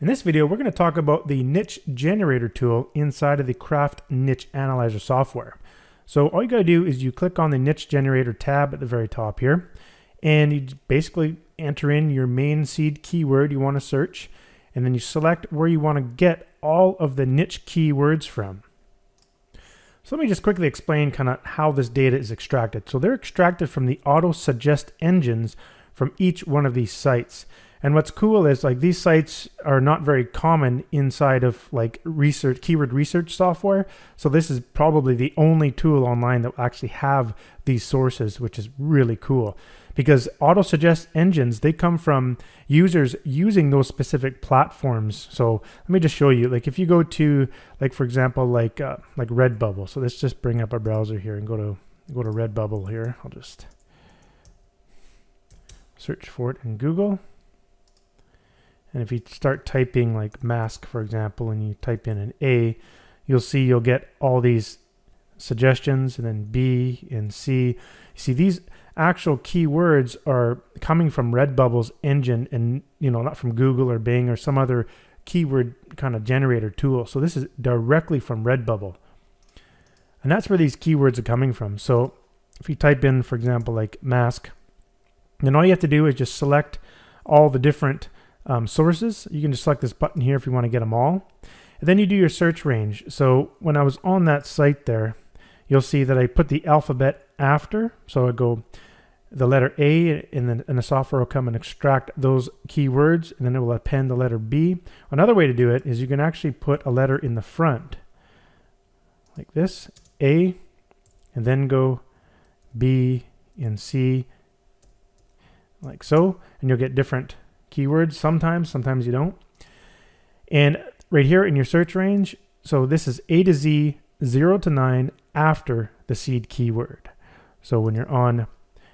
In this video, we're going to talk about the niche generator tool inside of the Craft Niche Analyzer software. So all you got to do is you click on the niche generator tab at the very top here, and you basically enter in your main seed keyword you want to search, and then you select where you want to get all of the niche keywords from. So let me just quickly explain kind of how this data is extracted. So they're extracted from the auto suggest engines from each one of these sites. And what's cool is like these sites are not very common inside of like research, keyword research software. So this is probably the only tool online that will actually have these sources, which is really cool. Because auto suggest engines, they come from users using those specific platforms. So let me just show you, like if you go to, like for example, like Redbubble. So let's just bring up our browser here and go to Redbubble here. I'll just search for it in Google. And if you start typing like mask, for example, and you type in an A, you'll see you'll get all these suggestions, and then B and C. You see these actual keywords are coming from Redbubble's engine, and not from Google or Bing or some other keyword kind of generator tool. So this is directly from Redbubble, and that's where these keywords are coming from. So if you type in, for example, like mask, then all you have to do is just select all the different sources. You can just select this button here if you want to get them all. And then you do your search range. So when I was on that site there, you'll see that I put the alphabet after. So I go the letter A, and the software will come and extract those keywords, and then it will append the letter B. Another way to do it is you can actually put a letter in the front like this, A, and then go B and C like so, and you'll get different keywords sometimes you don't. And right here in your search range, so this is A to Z, 0 to 9 after the seed keyword. So when you're on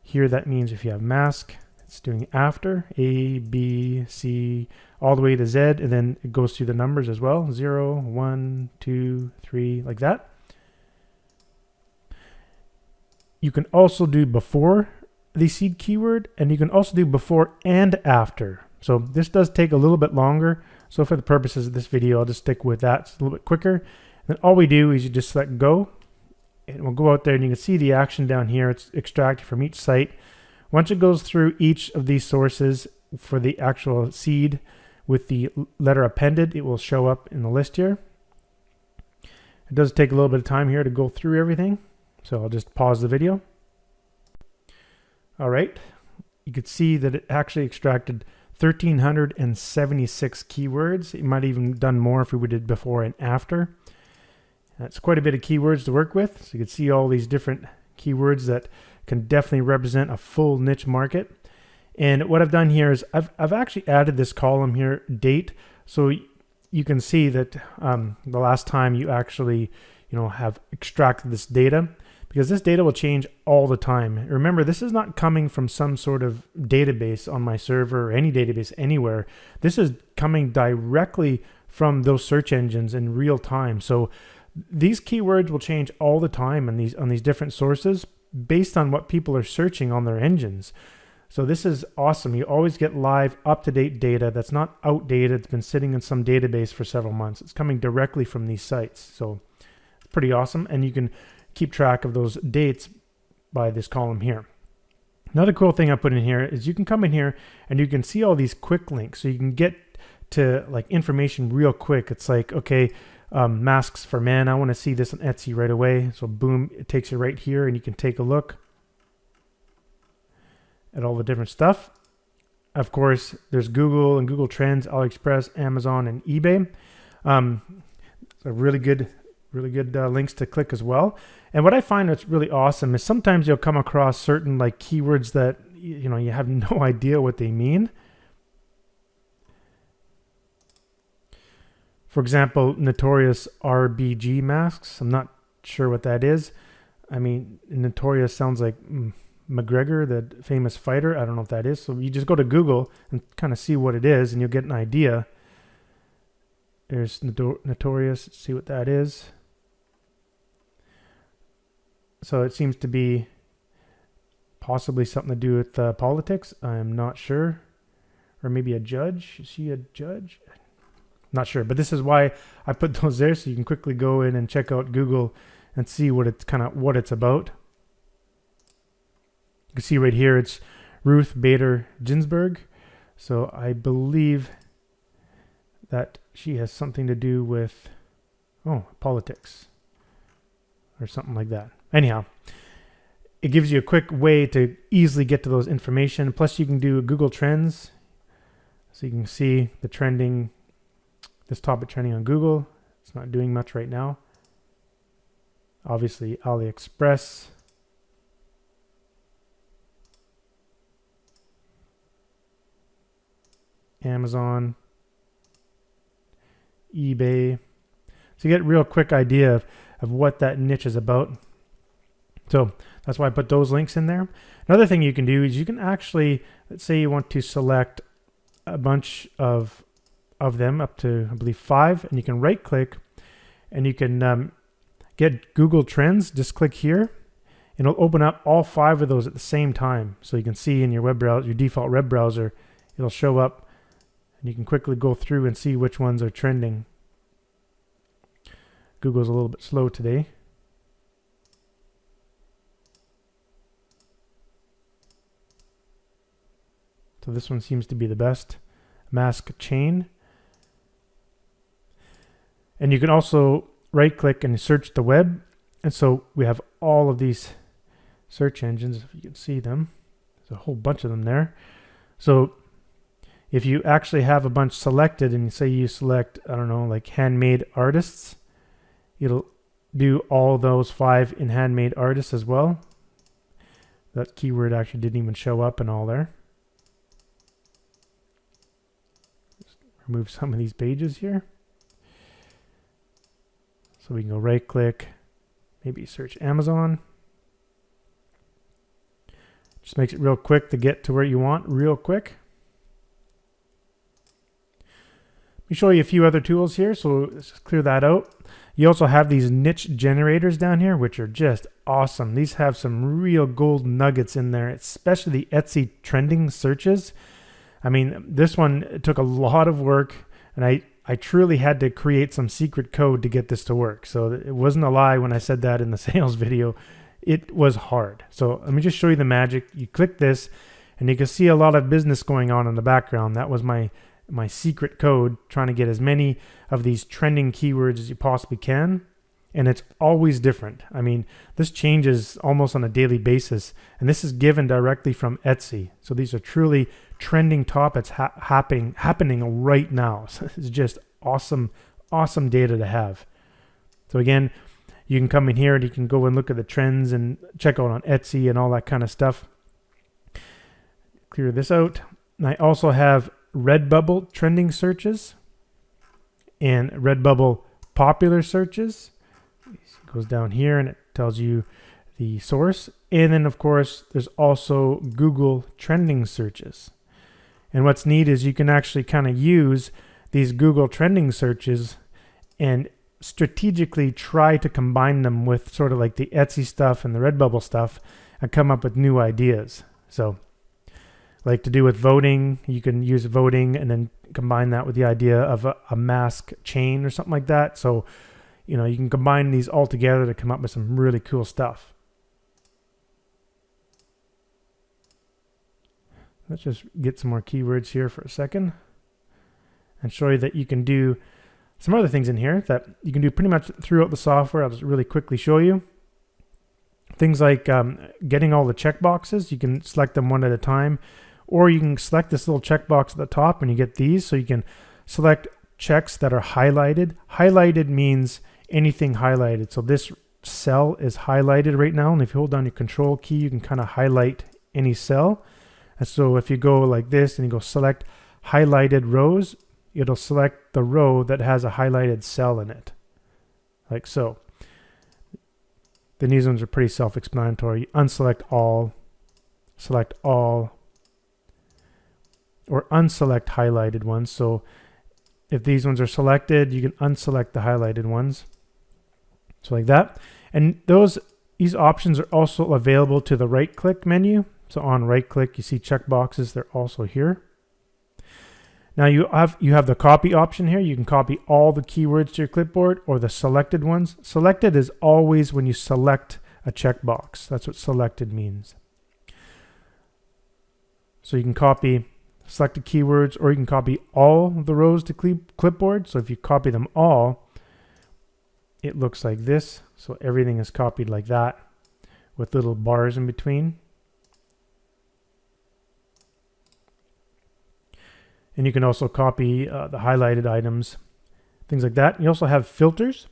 here, that means if you have mask, it's doing after A, B, C, all the way to Z, and then it goes through the numbers as well, 0, 1, 2, 3, like that. You can also do before the seed keyword, and you can also do before and after. So this does take a little bit longer. So for the purposes of this video, I'll just stick with that. It's a little bit quicker. And then all we do is you just select go, and we'll go out there, and you can see the action down here. It's extracted from each site. Once it goes through each of these sources for the actual seed with the letter appended, it will show up in the list here. It does take a little bit of time here to go through everything. So I'll just pause the video. All right, you could see that it actually extracted 1,376 keywords. It might have even done more if we did before and after. That's quite a bit of keywords to work with. So you can see all these different keywords that can definitely represent a full niche market. And what I've done here is I've actually added this column here, date, so you can see that the last time you actually have extracted this data, because this data will change all the time. Remember, this is not coming from some sort of database on my server or any database anywhere. This is coming directly from those search engines in real time. So these keywords will change all the time on these different sources based on what people are searching on their engines. So this is awesome. You always get live, up-to-date data that's not outdated. It's been sitting in some database for several months. It's coming directly from these sites. So it's pretty awesome. And you can keep track of those dates by this column here. Another cool thing I put in here is you can come in here and you can see all these quick links. So you can get to like information real quick. It's like, okay, masks for men. I want to see this on Etsy right away. So boom, it takes you right here, and you can take a look at all the different stuff. Of course, there's Google and Google Trends, AliExpress, Amazon, and eBay. So really good links to click as well. And what I find that's really awesome is sometimes you'll come across certain like keywords that you have no idea what they mean. For example, Notorious RBG masks. I'm not sure what that is. I mean, Notorious sounds like McGregor, the famous fighter. I don't know if that is. So you just go to Google and kind of see what it is, and you'll get an idea. There's Notorious. Let's see what that is. So it seems to be possibly something to do with politics. I'm not sure. Or maybe a judge. Is he a judge? not sure, but this is why I put those there, so you can quickly go in and check out Google and see what it's about. You can see right here it's Ruth Bader Ginsburg. So I believe that she has something to do with politics or something like that. Anyhow, it gives you a quick way to easily get to those information. Plus you can do Google Trends. So you can see the trending, this topic trending on Google. It's not doing much right now. Obviously AliExpress. Amazon. eBay. So you get a real quick idea of what that niche is about. So that's why I put those links in there. Another thing you can do is you can actually, let's say you want to select a bunch of them, up to I believe 5, and you can right click and you can get Google Trends. Just click here and it'll open up all 5 of those at the same time. So you can see in your web browser, your default web browser, it'll show up and you can quickly go through and see which ones are trending. Google's a little bit slow today. So this one seems to be the best. Mask chain. And you can also right click and search the web. And so we have all of these search engines, if you can see them. There's a whole bunch of them there. So if you actually have a bunch selected and say you select, I don't know, like handmade artists, it'll do all those 5 in handmade artists as well. That keyword actually didn't even show up and all there. Just remove some of these pages here. So we can go right click, maybe search Amazon. Just makes it real quick to get to where you want real quick. Let me show you a few other tools here, so let's just clear that out. You also have these niche generators down here, which are just awesome. These have some real gold nuggets in there, especially the Etsy trending searches. I mean, this one took a lot of work, and I truly had to create some secret code to get this to work. So it wasn't a lie when I said that in the sales video. It was hard. So let me just show you the magic. You click this, and you can see a lot of business going on in the background. That was my secret code, trying to get as many of these trending keywords as you possibly can. And it's always different. I mean, this changes almost on a daily basis. And this is given directly from Etsy. So these are truly trending topics happening right now. So it's just awesome data to have. So again, you can come in here and you can go and look at the trends and check out on Etsy and all that kind of stuff. Clear this out. And I also have Redbubble trending searches and Redbubble popular searches. It goes down here and it tells you the source. And then of course there's also Google trending searches. And what's neat is you can actually kind of use these Google trending searches and strategically try to combine them with sort of like the Etsy stuff and the Redbubble stuff and come up with new ideas. So like to do with voting, you can use voting and then combine that with the idea of a mask chain or something like that. So, you know, you can combine these all together to come up with some really cool stuff. Let's just get some more keywords here for a second and show you that you can do some other things in here that you can do pretty much throughout the software. I'll just really quickly show you. Things like getting all the checkboxes. You can select them one at a time. Or you can select this little checkbox at the top and you get these. So you can select checks that are highlighted. Highlighted means anything highlighted. So this cell is highlighted right now. And if you hold down your control key, you can kind of highlight any cell. And so if you go like this and you go select highlighted rows, it'll select the row that has a highlighted cell in it. Like so. Then these ones are pretty self-explanatory. Unselect all, select all, or unselect highlighted ones. So if these ones are selected, you can unselect the highlighted ones. So like that. And these options are also available to the right-click menu. So on right-click, you see checkboxes. They're also here. Now you have the copy option here. You can copy all the keywords to your clipboard or the selected ones. Selected is always when you select a checkbox. That's what selected means. So you can copy selected keywords, or you can copy all the rows to clipboard. So if you copy them all, it looks like this. So everything is copied like that with little bars in between. And you can also copy the highlighted items, things like that. You also have filters.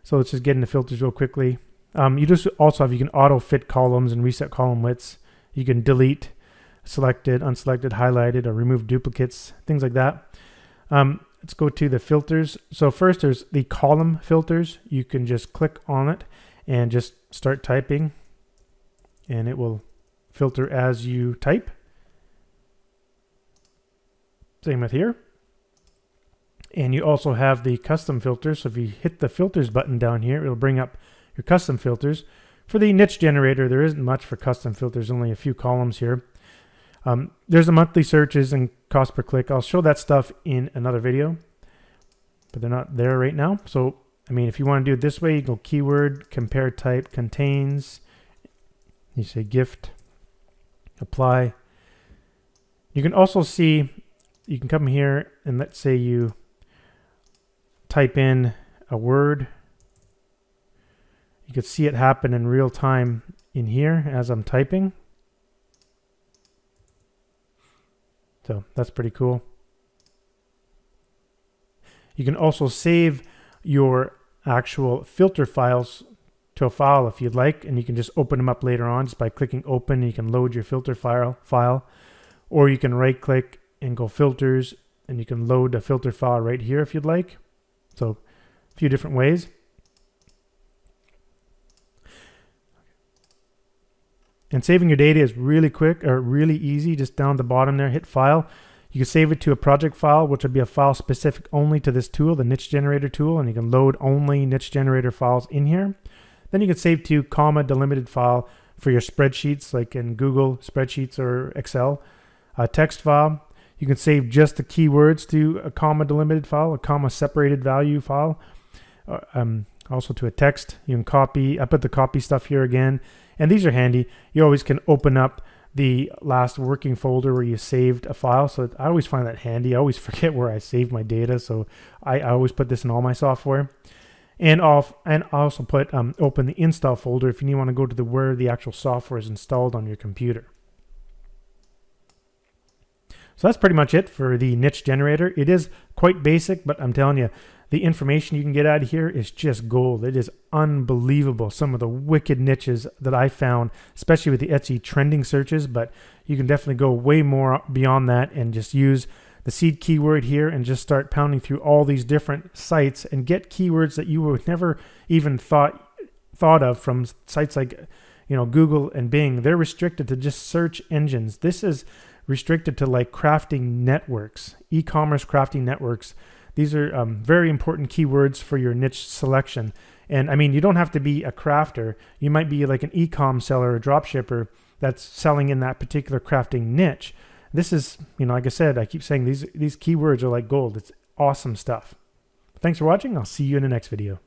So let's just get into filters real quickly. You can auto fit columns and reset column widths. You can delete selected, unselected, highlighted, or remove duplicates, things like that. Let's go to the filters. So first there's the column filters. You can just click on it and just start typing, and it will filter as you type. Same with here. And you also have the custom filters. So if you hit the filters button down here, it'll bring up your custom filters. For the niche generator, there isn't much for custom filters, only a few columns here. There's the monthly searches and cost per click. I'll show that stuff in another video, but they're not there right now. So, I mean, if you want to do it this way, you go keyword, compare type, contains, you say gift, apply. You can also see, you can come here and let's say you type in a word. You can see it happen in real time in here as I'm typing. So that's pretty cool. You can also save your actual filter files to a file if you'd like, and you can just open them up later on just by clicking open. You can load your filter file, or you can right click and go filters, and you can load a filter file right here if you'd like. So a few different ways. And saving your data is really quick, or really easy. Just down the bottom there, hit file. You can save it to a project file, which would be a file specific only to this tool, the niche generator tool, and you can load only niche generator files in here. Then you can save to comma delimited file for your spreadsheets, like in Google Spreadsheets or Excel. A text file. You can save just the keywords to a comma delimited file, a comma separated value file. Also to a text. You can copy. I put the copy stuff here again. And these are handy. You always can open up the last working folder where you saved a file. So I always find that handy. I always forget where I saved my data. So I always put this in all my software. And I also put open the install folder if you want to go to where the actual software is installed on your computer. So that's pretty much it for the niche generator. It is quite basic, but I'm telling you, the information you can get out of here is just gold. It is unbelievable. Some of the wicked niches that I found, especially with the Etsy trending searches, but you can definitely go way more beyond that and just use the seed keyword here and just start pounding through all these different sites and get keywords that you would never even thought of from sites like, Google and Bing. They're restricted to just search engines. This is restricted to like crafting networks, e-commerce crafting networks. These are very important keywords for your niche selection. And I mean, you don't have to be a crafter. You might be like an e-com seller or drop shipper that's selling in that particular crafting niche. This is, like I said, I keep saying these keywords are like gold. It's awesome stuff. Thanks for watching. I'll see you in the next video.